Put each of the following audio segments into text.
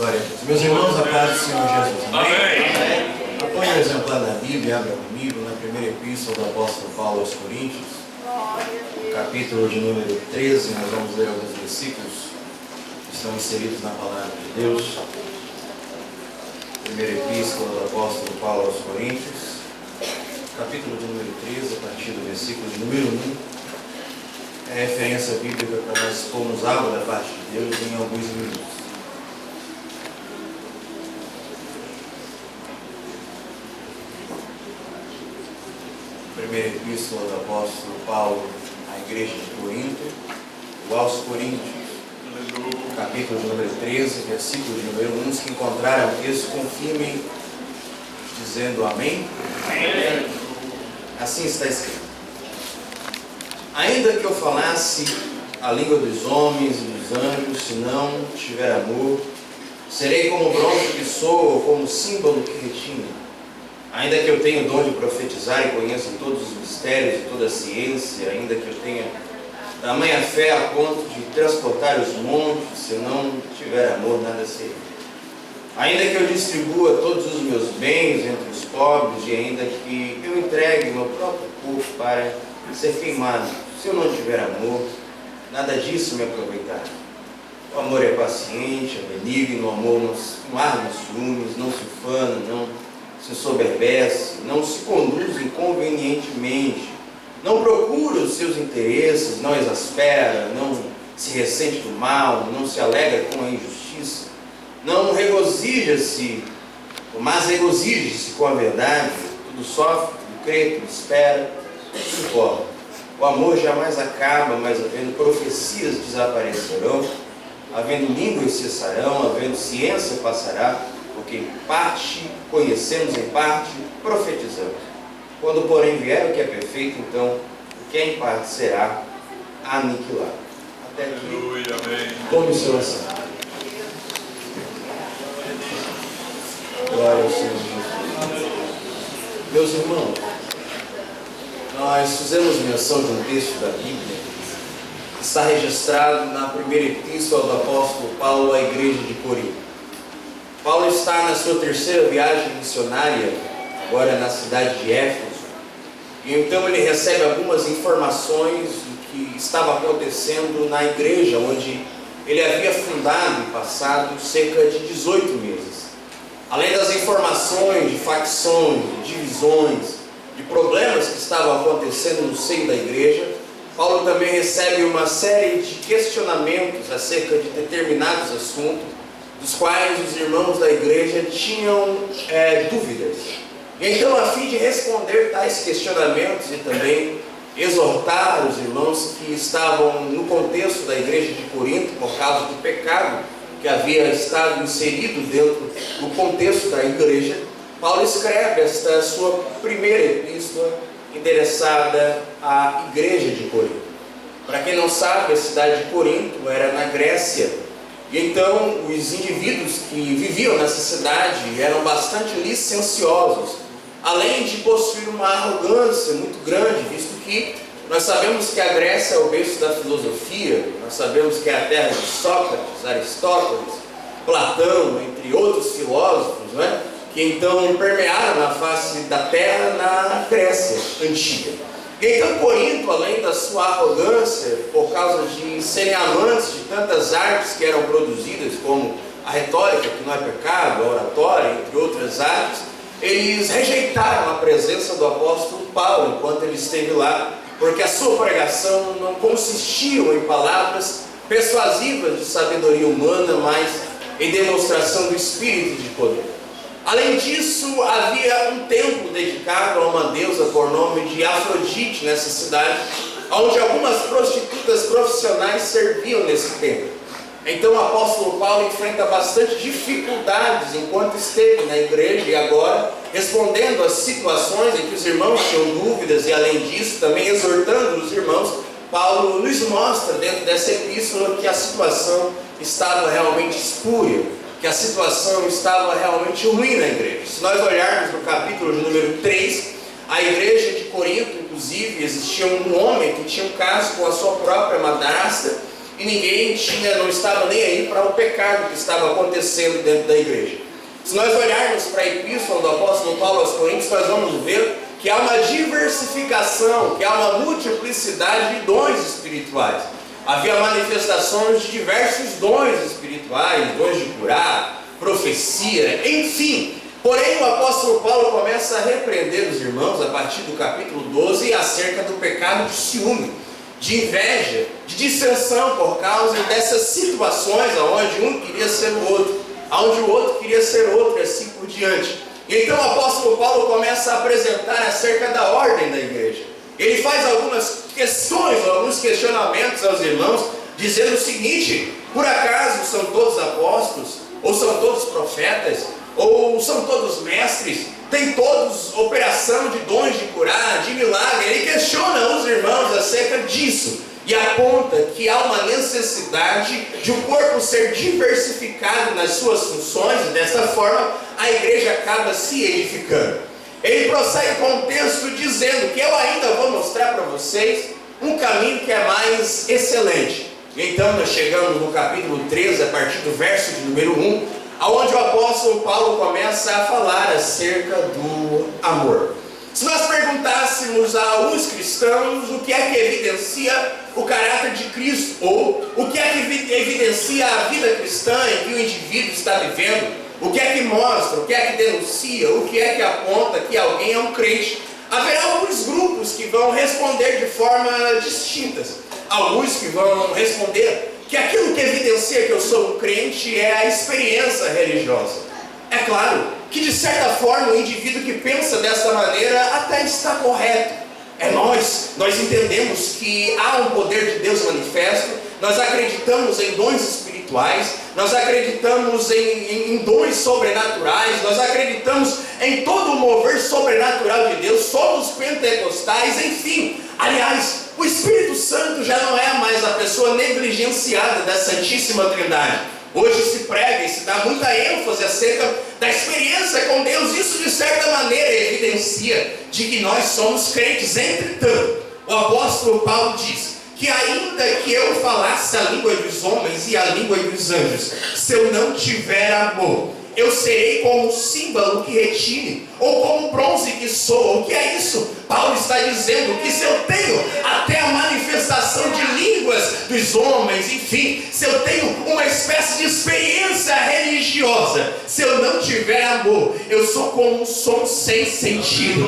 Glória a Deus. Meus irmãos, a paz do Senhor Jesus. Amém? Aponhe o exemplar da Bíblia, abra comigo na primeira epístola do apóstolo Paulo aos Coríntios, capítulo de número 13. Nós vamos ler alguns versículos que estão inseridos na palavra de Deus. Primeira epístola do apóstolo Paulo aos Coríntios, capítulo de número 13, a partir do versículo de número 1. É referência bíblica para nós expormos algo da parte de Deus em alguns minutos. Primeira epístola do apóstolo Paulo à igreja de Corinto, ou aos Coríntios, capítulo de número 13, versículo de número 1. Os que encontraram o texto, confirmem dizendo amém. Amém. Assim está escrito: ainda que eu falasse a língua dos homens e dos anjos, se não tiver amor, serei como bronze que soa ou como símbolo que retina. Ainda que eu tenha o dom de profetizar e conheça todos os mistérios e toda a ciência, ainda que eu tenha tamanha fé a ponto de transportar os montes, se não tiver amor, nada serei. Ainda que eu distribua todos os meus bens entre os pobres, e ainda que eu entregue meu próprio corpo para ser queimado, se eu não tiver amor, nada disso me aproveitará. O amor é paciente, é benigno, o amor não arde ciúmes, não se ufana, não se soberbece, não se conduz inconvenientemente, não procura os seus interesses, não exaspera, não se ressente do mal, não se alegra com a injustiça, não regozija-se, mas regozija-se com a verdade, tudo sofre, tudo crê, tudo espera, tudo suporta. O amor jamais acaba, mas havendo profecias desaparecerão, havendo línguas cessarão, havendo ciência passará, porque em parte conhecemos, em parte profetizamos. Quando, porém, vier o que é perfeito, então o que é em parte será aniquilado. Até aqui. Aleluia, amém. Tome o seu assento. Glória ao Senhor Jesus. Meus irmãos, nós fizemos menção de um texto da Bíblia que está registrado na primeira epístola do apóstolo Paulo à igreja de Corinto. Paulo está na sua terceira viagem missionária, agora na cidade de Éfeso, e então ele recebe algumas informações do que estava acontecendo na igreja, onde ele havia fundado e passado cerca de 18 meses. Além das informações de facções, de divisões, de problemas que estavam acontecendo no seio da igreja, Paulo também recebe uma série de questionamentos acerca de determinados assuntos, dos quais os irmãos da igreja tinham dúvidas. E então, a fim de responder tais questionamentos e também exortar os irmãos que estavam no contexto da igreja de Corinto, por causa do pecado que havia estado inserido dentro do contexto da igreja, Paulo escreve esta sua primeira epístola endereçada à igreja de Corinto. Para quem não sabe, a cidade de Corinto era na Grécia. E então os indivíduos que viviam nessa cidade eram bastante licenciosos, além de possuir uma arrogância muito grande, visto que nós sabemos que a Grécia é o berço da filosofia, nós sabemos que é a terra de Sócrates, Aristóteles, Platão, entre outros filósofos, não é? Que então permearam na face da terra na Grécia antiga. E então Corinto, além da sua arrogância, por causa de serem amantes de tantas artes que eram produzidas, como a retórica, que não é pecado, a oratória, entre outras artes, eles rejeitaram a presença do apóstolo Paulo enquanto ele esteve lá, porque a sua pregação não consistia em palavras persuasivas de sabedoria humana, mas em demonstração do Espírito de poder. Além disso, havia um templo dedicado a uma deusa por nome de Afrodite nessa cidade, onde algumas prostitutas profissionais serviam nesse templo. Então o apóstolo Paulo enfrenta bastante dificuldades enquanto esteve na igreja e agora, respondendo às situações em que os irmãos tinham dúvidas e além disso também exortando os irmãos, Paulo nos mostra dentro dessa epístola que a situação estava realmente espúria, que a situação estava realmente ruim na igreja. Se nós olharmos no capítulo de número 3, a igreja de Corinto, inclusive, existia um homem que tinha um caso com a sua própria madrasta, e ninguém não estava nem aí para o pecado que estava acontecendo dentro da igreja. Se nós olharmos para a epístola do apóstolo Paulo aos Coríntios, nós vamos ver que há uma diversificação, que há uma multiplicidade de dons espirituais. Havia manifestações de diversos dons espirituais, dons de curar, profecia, enfim. Porém, o apóstolo Paulo começa a repreender os irmãos, a partir do capítulo 12, acerca do pecado de ciúme, de inveja, de dissensão, por causa dessas situações onde um queria ser o outro, onde o outro queria ser outro, e assim por diante. E então o apóstolo Paulo começa a apresentar acerca da ordem da igreja. Ele faz algumas questões, alguns questionamentos aos irmãos, dizendo o seguinte: por acaso são todos apóstolos? Ou são todos profetas? Ou são todos mestres? Tem todos operação de dons de curar, de milagre? Ele questiona os irmãos acerca disso e aponta que há uma necessidade de o corpo ser diversificado nas suas funções, e dessa forma a igreja acaba se edificando. Ele prossegue com o texto dizendo que eu ainda vou mostrar para vocês um caminho que é mais excelente. Então nós chegamos no capítulo 13, a partir do verso de número 1, onde o apóstolo Paulo começa a falar acerca do amor. Se nós perguntássemos a alguns cristãos o que é que evidencia o caráter de Cristo, ou o que é que evidencia a vida cristã em que o indivíduo está vivendo, o que é que mostra, o que é que denuncia, o que é que aponta que alguém é um crente, haverá alguns grupos que vão responder de forma distintas. Alguns que vão responder que aquilo que evidencia que eu sou um crente é a experiência religiosa. É claro que de certa forma o indivíduo que pensa dessa maneira até está correto. Nós entendemos que há um poder de Deus manifesto, nós acreditamos em dons espirituais, nós acreditamos em dons sobrenaturais, nós acreditamos em todo o mover sobrenatural de Deus, somos pentecostais, enfim. Aliás, o Espírito Santo já não é mais a pessoa negligenciada da Santíssima Trindade. Hoje se prega e se dá muita ênfase acerca da experiência com Deus. Isso de certa maneira evidencia de que nós somos crentes. Entretanto, o apóstolo Paulo diz que ainda que eu falasse a língua dos homens e a língua dos anjos, se eu não tiver amor, eu serei como um símbolo que retine, ou como um bronze que soa. O que é isso? Paulo está dizendo que se eu tenho até a manifestação de línguas dos homens, enfim, se eu tenho uma espécie de experiência religiosa, se eu não tiver amor, eu sou como um som sem sentido.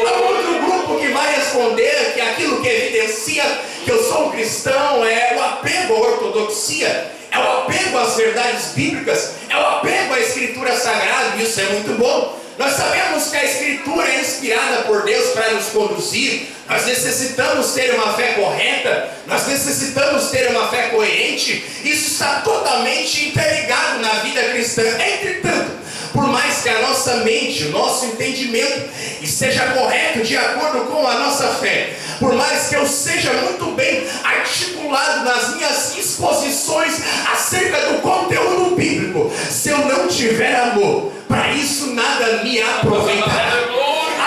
Há outro grupo que vai responder que aquilo que evidencia que eu sou um cristão é o apego à ortodoxia, é o apego às verdades bíblicas, é o apego à Escritura Sagrada, e isso é muito bom. Nós sabemos que a Escritura é inspirada por Deus para nos conduzir. Nós necessitamos ter uma fé correta, nós necessitamos ter uma fé coerente. Isso está totalmente interligado na vida cristã. Entretanto, por mais que a nossa mente, o nosso entendimento esteja correto de acordo com a nossa fé, por mais que eu seja muito bem articulado nas minhas exposições acerca do conteúdo bíblico, se eu não tiver amor, para isso nada me aproveitará.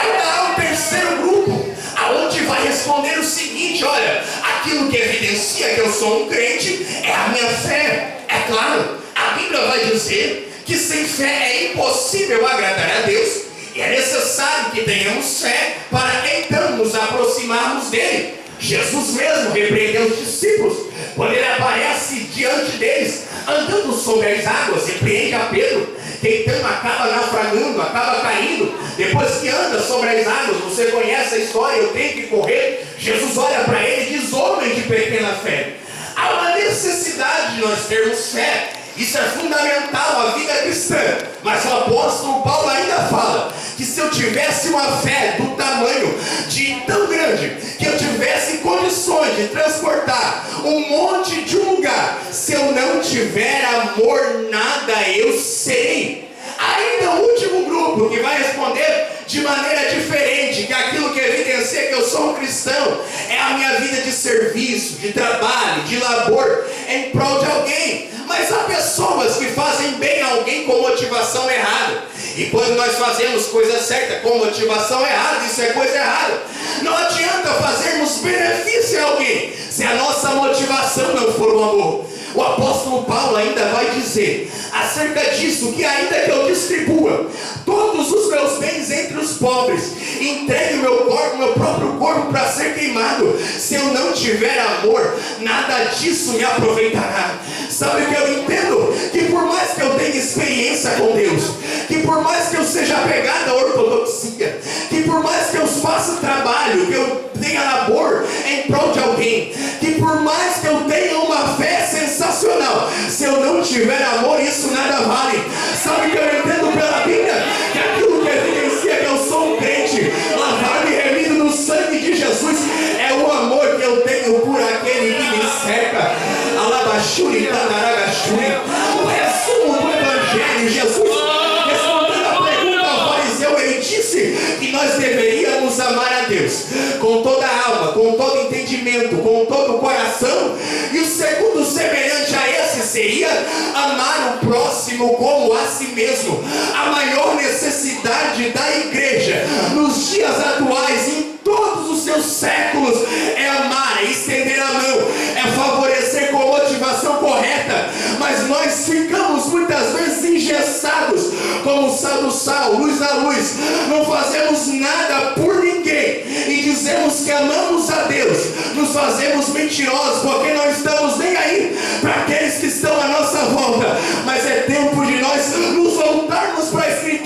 Ainda há um terceiro grupo, aonde vai responder o seguinte: olha, aquilo que evidencia que eu sou um crente é a minha fé. É claro, a Bíblia vai dizer que sem fé é impossível agradar a Deus, e é necessário que tenhamos fé para então nos aproximarmos dele. Jesus mesmo repreendeu os discípulos quando ele aparece diante deles andando sobre as águas, repreende a Pedro, que então acaba naufragando, acaba caindo. Depois que anda sobre as águas, você conhece a história, eu tenho que correr. Jesus olha para ele e diz: homem de pequena fé. Há uma necessidade de nós termos fé. Isso é fundamental à vida cristã. Mas o apóstolo Paulo ainda fala que se eu tivesse uma fé do tamanho de tão grande, que eu tivesse condições de transportar um monte de um lugar, se eu não tiver amor, nada eu serei. Ainda o último grupo que vai responder de maneira diferente, que aquilo que evidencia que eu sou um cristão é a minha vida de serviço, de trabalho, de labor em prol de alguém. Mas há pessoas que fazem bem a alguém com motivação errada. E quando nós fazemos coisa certa com motivação errada, isso é coisa errada. Não adianta fazermos benefício a alguém se a nossa motivação não for o amor. O apóstolo Paulo ainda vai dizer acerca disso, que ainda que eu distribua todos os meus bens entre os pobres, entregue o meu próprio corpo para ser queimado, se eu não tiver amor, nada disso me aproveitará. Sabe o que eu entendo? Que por mais que eu tenha experiência com Deus, que por mais que eu seja apegado à ortodoxia, que por mais que eu faça trabalho, que eu tenha labor em prol de alguém, que por mais que eu tenha uma fé sensacional, se eu não tiver amor, isso nada vale. Sabe o que eu entendo pela Bíblia? Que aquilo que evidencia que eu sou um crente, lavado e remido no sangue de Jesus, é o amor que eu tenho por aquele que me cerca. Alabachuri, Tandaragachuri. O resumo do Evangelho, Jesus respondendo a pergunta ao fariseu, ele disse que nós deveríamos amar a Deus com toda a alma, com todo entendimento, com todo o coração. E o segundo semelhante a esse seria amar o próximo como a si mesmo. A maior necessidade da igreja nos dias atuais, em todos os seus séculos, é amar, é estender a mão, é favorecer com motivação correta. Mas nós ficamos muitas vezes engessados, como o sal do sal, luz da luz. Não fazemos nada por ninguém e dizemos que amamos a Deus. Nos fazemos mentirosos, porque não estamos nem aí para aqueles que estão à nossa volta. Mas é tempo de nós nos voltarmos para a Escritura